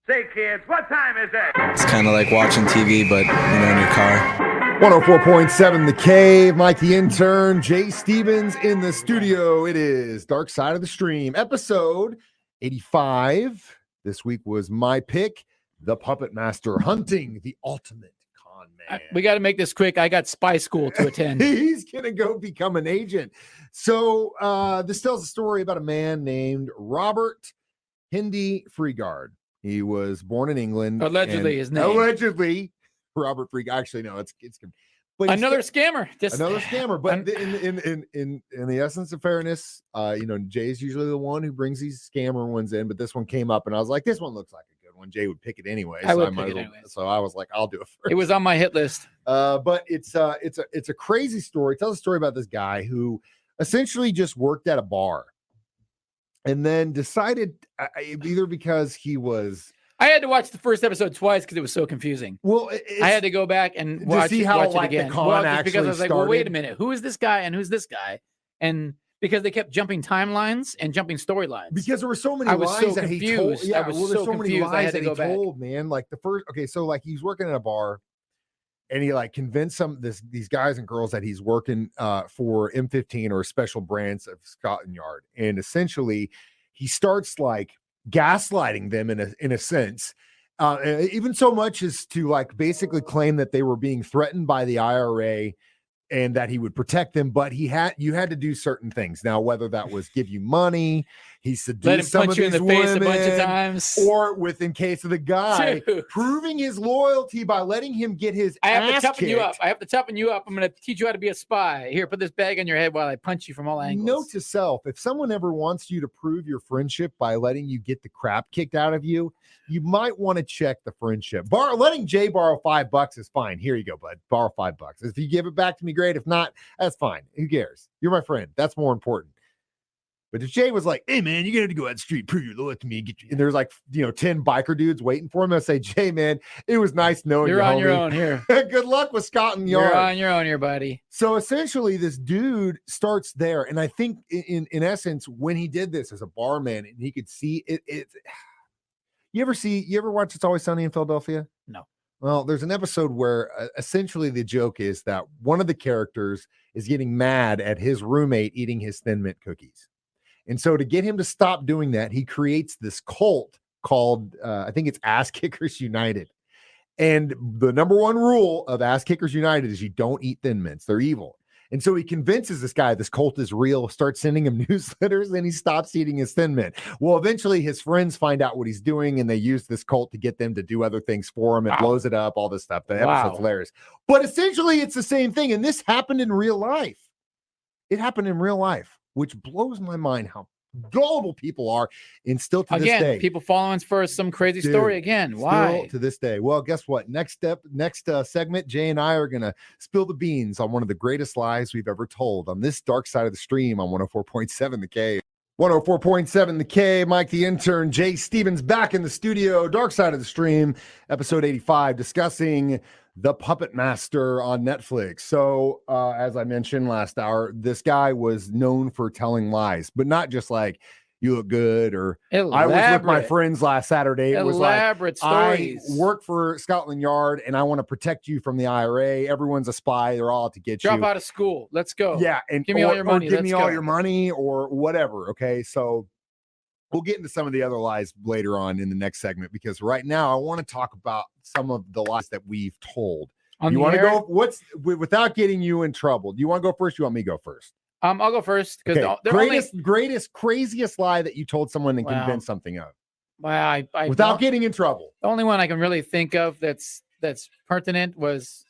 Say, kids, what time is it? It's kind of like watching TV, but, in your car. 104.7 The Cave, Mike the Intern, Jay Stevens in the studio. It is Dark Side of the Stream, episode 85. This week was my pick, The Puppet Master, hunting the ultimate con man. We got to make this quick. I got spy school to attend. He's going to go become an agent. So this tells a story about a man named Robert Hindi Freegard. He was born in England. Allegedly, his name. Allegedly, Robert Freegard. Actually, no, it's but another scammer. Another scammer. But in the essence of fairness, Jay's usually the one who brings these scammer ones in. But this one came up, and I was like, this one looks like a good one. Jay would pick it anyway. I would pick it anyway. So I was like, I'll do it first. It was on my hit list. But it's a crazy story. It tells a story about this guy who essentially just worked at a bar. And then decided either because he was... I had to watch the first episode twice because it was so confusing. Well, I had to go back and watch it again. The con just because I was like, well, wait a minute. Who is this guy and who's this guy? And because they kept jumping timelines and jumping storylines. Because there were so many lies that he told. Yeah, there's so many lies that he told, man. Like the first... Okay, so like he's working at a bar. And he like convinced these guys and girls that he's working for M15 or special brands of Scotland Yard. And essentially he starts like gaslighting them in a sense, even so much as to like basically claim that they were being threatened by the IRA and that he would protect them. But you had to do certain things. Now, whether that was give you money, he seduced some of these women, face a bunch of times, or in case of the guy, proving his loyalty by letting him get his I have ass to toughen kicked. you up. I have to toughen you up. I'm going to teach you how to be a spy. Here, put this bag on your head while I punch you from all angles. Note to self, if someone ever wants you to prove your friendship by letting you get the crap kicked out of you, you might want to check the friendship. Letting Jay borrow $5 is fine. Here you go, bud. Borrow $5. If you give it back to me, great. If not, that's fine. Who cares? You're my friend. That's more important. But if Jay was like, hey, man, you're going to go out the street, prove your loyalty to me. And there's like, 10 biker dudes waiting for him. I'd say, Jay, man, it was nice knowing you. You're on homie. your own here. Good luck with Scotland Yard. You're on your own here, buddy. So essentially, this dude starts there. And I think in essence, when he did this as a barman and he could see it, you ever watch It's Always Sunny in Philadelphia? No. Well, there's an episode where essentially the joke is that one of the characters is getting mad at his roommate eating his Thin Mint cookies. And so to get him to stop doing that, he creates this cult called, I think it's Ass Kickers United. And the number one rule of Ass Kickers United is you don't eat Thin Mints. They're evil. And so he convinces this guy this cult is real, starts sending him newsletters, and he stops eating his Thin Mint. Well, eventually his friends find out what he's doing, and they use this cult to get them to do other things for him. It blows it up, all this stuff. The episode's hilarious. But essentially, it's the same thing. And this happened in real life. It happened in real life, which blows my mind how gullible people are. And still to this day, people following for some crazy story again. Why? Still to this day. Well, guess what? Next segment, Jay and I are going to spill the beans on one of the greatest lies we've ever told on this dark side of the stream on 104.7 The Cave. 104.7 The Cave, Mike the Intern, Jay Stevens back in the studio, dark side of the stream, episode 85, discussing The Puppet Master on Netflix. So, as I mentioned last hour, this guy was known for telling lies, but not just like, you look good, or I was with my friends last Saturday. It was like, stories. I work for Scotland Yard and I want to protect you from the IRA. Everyone's a spy. They're all out to get you. Drop out of school. Let's go. Yeah. And give me all your money. Give me all your money or whatever. Okay. So we'll get into some of the other lies later on in the next segment, because right now I want to talk about some of the lies that we've told. You want to go without getting you in trouble? Do you want to go first? You want me to go first? I'll go first because greatest, craziest lie that you told someone and convinced something of. Well, without getting in trouble. The only one I can really think of that's pertinent was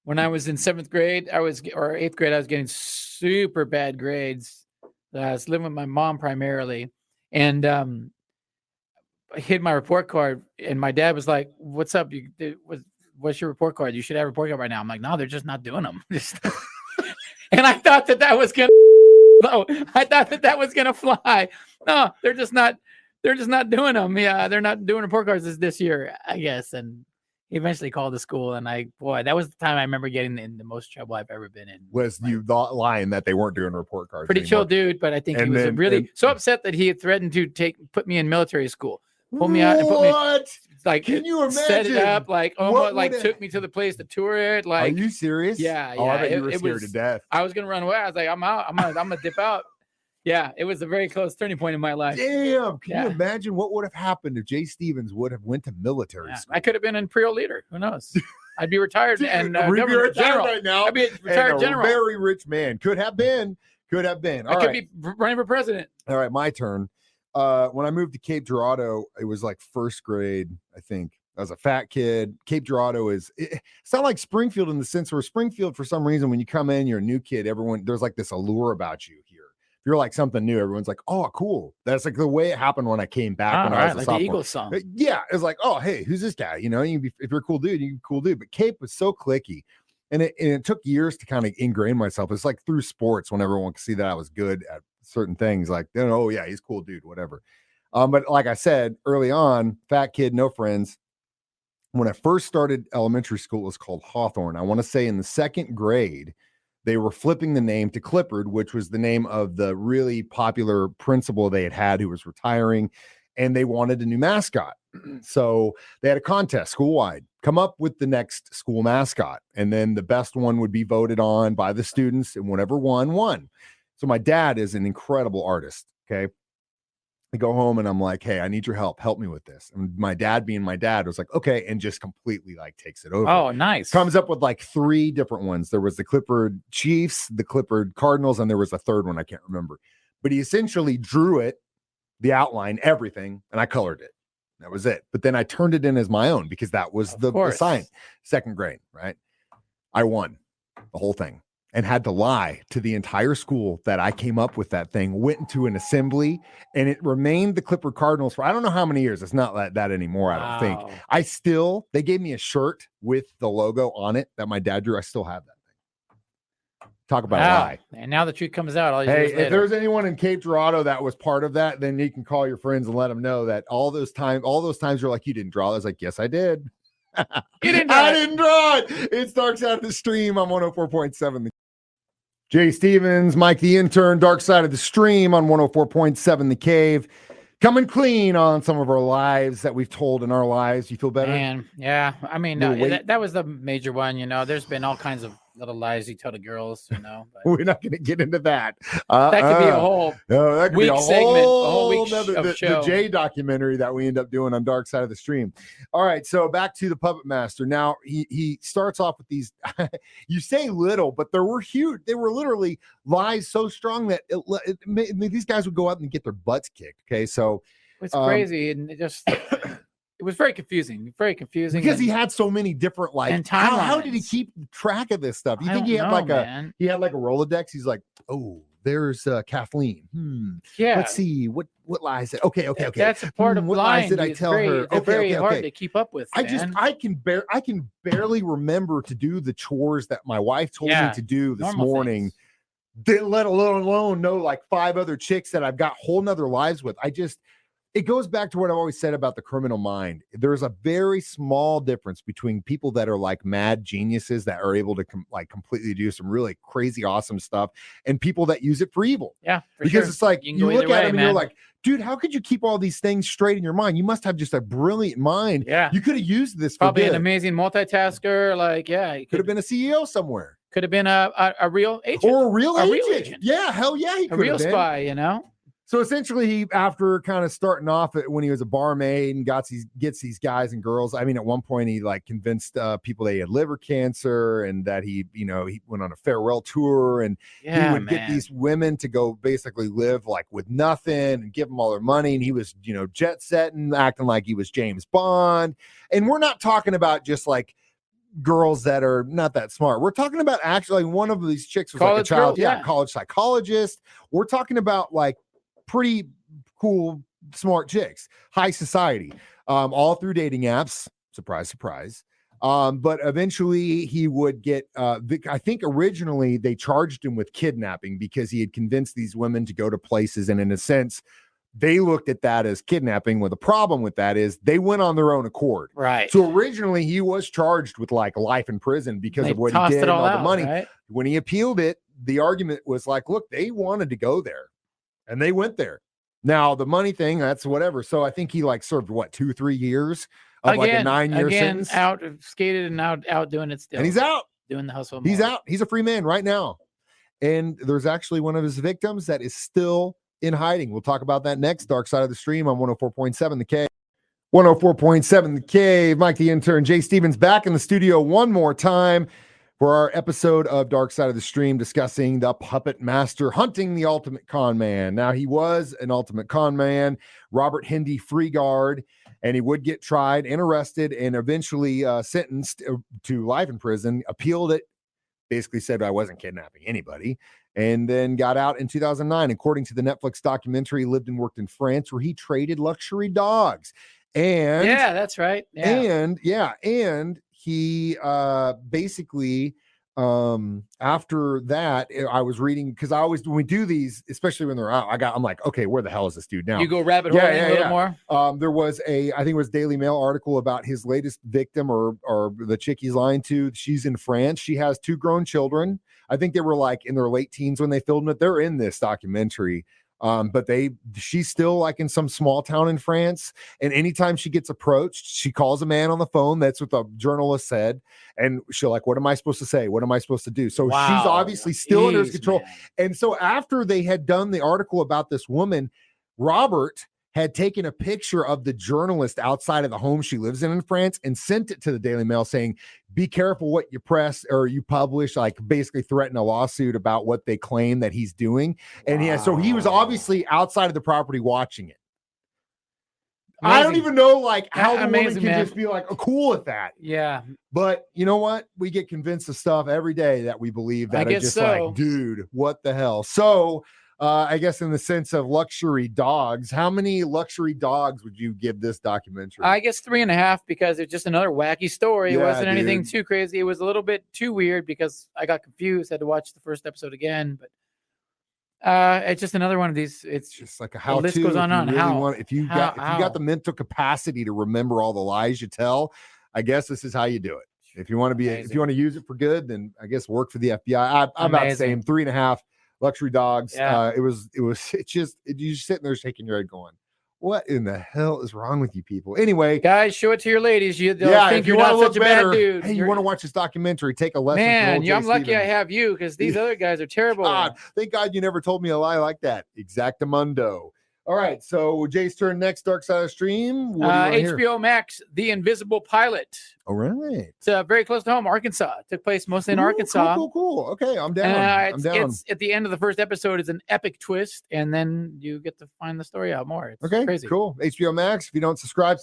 when I was in 7th grade. Or 8th grade. I was getting super bad grades. I was living with my mom primarily, and I hid my report card. And my dad was like, "What's up? What's your report card? You should have a report card right now." I'm like, "No, they're just not doing them." And I thought that was gonna. No, I thought that was gonna fly. No, they're just not doing them. Yeah, they're not doing report cards this year, I guess. And he eventually called the school, and that was the time I remember getting in the most trouble I've ever been in. Was you lying that they weren't doing report cards? Pretty chill dude, but I think he was so upset that he had threatened to put me in military school, pull me out, and like Can you set it imagine up, like what almost like would took me to the place to tour it. Are Like, you serious? yeah, Oh, I yeah. bet you were It scared to was. death. I was gonna run away. I was like, I'm out. I'm gonna dip out. Yeah, it was a very close turning point in my life. Damn! Can you Yeah. imagine what would have happened if Jay Stevens would have went to military Yeah, school? I could have been an Imperial leader. Who knows? I'd be retired and We'd be government retired general right now. I'd be a and retired a general. very rich man. Could have been. Could have been. I could be running for president. All right, my turn. When I moved to Cape Girardeau, it was like first grade, I think. I was a fat kid. Cape Girardeau it's not like Springfield in the sense where Springfield, for some reason, when you come in, you're a new kid. There's like this allure about you here. If you're like something new, everyone's like, oh, cool. That's like the way it happened when I came back when I was a like sophomore. the Eagles song. Yeah, it's like, oh, hey, who's this guy? You know, if you're a cool dude, you're a cool dude. But Cape was so cliquey. And it took years to kind of ingrain myself. It's like through sports when everyone could see that I was good at certain things. Like, oh, yeah, he's a cool dude, whatever. But like I said, early on, fat kid, no friends. When I first started elementary school, it was called Hawthorne. I want to say in the second grade, they were flipping the name to Clippard, which was the name of the really popular principal they had who was retiring, and they wanted a new mascot. So they had a contest school-wide. Come up with the next school mascot, and then the best one would be voted on by the students, and whatever won. So my dad is an incredible artist, okay? I go home and I'm like, hey, I need your help. Help me with this. And my dad, being my dad, was like, okay, and just completely like takes it over. Oh, nice. Comes up with like 3 different ones. There was the Clippard Chiefs, the Clippard Cardinals, and there was a third one I can't remember. But he essentially drew it, the outline, everything, and I colored it. That was it. But then I turned it in as my own because that was the sign. Second grade, right? I won the whole thing. And had to lie to the entire school that I came up with that thing, went into an assembly, and it remained the Clipper Cardinals for I don't know how many years. It's not that anymore, I don't think. They gave me a shirt with the logo on it that my dad drew. I still have that thing. Talk about a lie. And now the truth comes out all these Hey, years later. if there's anyone in Cape Girardeau that was part of that, then you can call your friends and let them know that all those times you're like, you didn't draw. I was like, yes, I did. I didn't draw it. It's Dark Side of the Stream on 104.7. Jay Stevens, Mike the Intern, Dark Side of the Stream on 104.7 The Cave. Coming clean on some of our lives that we've told in our lives. You feel better? Man, yeah. I mean, that was the major one. You know, there's been all kinds of little lies you tell the girls. You know, but we're not going to get into that. That could be a whole that could week be a segment, whole week of show. The Jay documentary that we end up doing on Dark Side of the Stream. All right, so back to the Puppet Master. Now he starts off with these. You say little, but there were huge. They were literally lies so strong that these guys would go out and get their butts kicked. Okay, so it's crazy, and it just. It was very confusing because he had so many different how did he keep track of this stuff? You think he had like a Rolodex? He's like, oh, there's Kathleen. Yeah. Let's see what lies. Okay. That's a part of what lying. lies did I tell her? It's very hard to keep up with. I can barely remember to do the chores that my wife told me to do this morning. Didn't let alone know like 5 other chicks that I've got whole nother lives with. It goes back to what I've always said about the criminal mind. There's a very small difference between people that are like mad geniuses that are able to completely do some really crazy, awesome stuff, and people that use it for evil. Yeah, because it's like you look at them and you're like, dude, how could you keep all these things straight in your mind? You must have just a brilliant mind. Yeah, you could have used this. Probably an amazing multitasker. Like, yeah, could have been a CEO somewhere. Could have been a real agent or a real agent. Yeah, hell yeah, he could a real spy. You know. So essentially, he, after kind of starting off when he was a barmaid and gets these guys and girls. I mean, at one point he like convinced people they had liver cancer and that he went on a farewell tour and he would get these women to go basically live like with nothing and give them all their money. And he was, jet setting, acting like he was James Bond. And we're not talking about just like girls that are not that smart. We're talking about actually one of these chicks was college like a child, college psychologist. We're talking about like pretty cool, smart chicks, high society, all through dating apps. Surprise, surprise. But eventually he would get, I think originally they charged him with kidnapping because he had convinced these women to go to places. And in a sense, they looked at that as kidnapping. Well, the problem with that is they went on their own accord. Right. So originally he was charged with like life in prison because of what he did and all the money. Right? When he appealed it, the argument was like, look, they wanted to go there. And they went there. Now the money thing, that's whatever. So I think he like served what 2-3 years of like a 9-year sentence. Out skated and out doing it still. And he's out. Doing the hustle. He's out. He's a free man right now. And there's actually one of his victims that is still in hiding. We'll talk about that next. Dark Side of the Stream on 104.7 The Cave. 104.7 The Cave. Mike the Intern, Jay Stevens back in the studio one more time for our episode of Dark Side of the Stream discussing the puppet master hunting the ultimate con man. Now, he was an ultimate con man, Robert Hendy Freegard, and he would get tried and arrested and eventually sentenced to life in prison, appealed it, basically said I wasn't kidnapping anybody, and then got out in 2009. According to the Netflix documentary, he lived and worked in France where he traded luxury dogs. And yeah, that's right. Yeah. And he basically after that, I was reading because I always, when we do these, especially when they're out, I'm like, okay, where the hell is this dude now? You go rabbit hole a little more. There was I think it was Daily Mail article about his latest victim or the chick he's lying to. She's in France. She has 2 grown children. I think they were like in their late teens when they filmed it. They're in this documentary. But she's still like in some small town in France. And anytime she gets approached, she calls a man on the phone. That's what the journalist said. And she'll like, what am I supposed to say? What am I supposed to do? So she's obviously still under his control. Man. And so after they had done the article about this woman, Robert had taken a picture of the journalist outside of the home she lives in France and sent it to the Daily Mail saying, be careful what you press or you publish, like basically threaten a lawsuit about what they claim that he's doing. And so he was obviously outside of the property watching it. Amazing. I don't even know like how the woman can just be like cool with that. Yeah. But you know what? We get convinced of stuff every day that we believe that are just like, dude, what the hell? So I guess in the sense of luxury dogs, how many luxury dogs would you give this documentary? I guess 3.5 because it's just another wacky story. It wasn't anything too crazy. It was a little bit too weird because I got confused, had to watch the first episode again. But it's just another one of these. It's just like a how-to. The list goes on. If you got the mental capacity to remember all the lies you tell, I guess this is how you do it. If you want to use it for good, then I guess work for the FBI. I'm about the same 3.5. Luxury dogs. Yeah. You're just sitting there shaking your head going, what in the hell is wrong with you people? Anyway, guys, show it to your ladies. They'll think you're not such a bad dude. Hey, you want to watch this documentary, take a lesson. Man, I'm lucky I have you because these other guys are terrible. Thank God you never told me a lie like that. Exactamundo. All right, so Jay's turn next. Dark Side of the Stream. HBO Max, The Invisible Pilot. All right. It's very close to home, Arkansas. It took place mostly in Arkansas. Cool. Okay, I'm down. It's at the end of the first episode. It's an epic twist, and then you get to find the story out more. It's crazy. Cool. HBO Max. If you don't subscribe.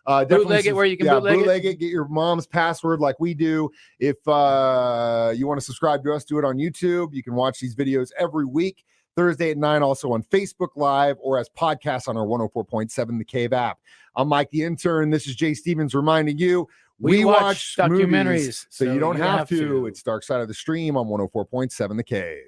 Bootleg it where you can bootleg it. Get your mom's password like we do. If you want to subscribe to us, do it on YouTube. You can watch these videos every week. Thursday at 9, also on Facebook Live or as podcasts on our 104.7 The Cave app. I'm Mike the Intern. This is Jay Stevens reminding you we watch documentaries, so you don't have to. It's Dark Side of the Stream on 104.7 The Cave.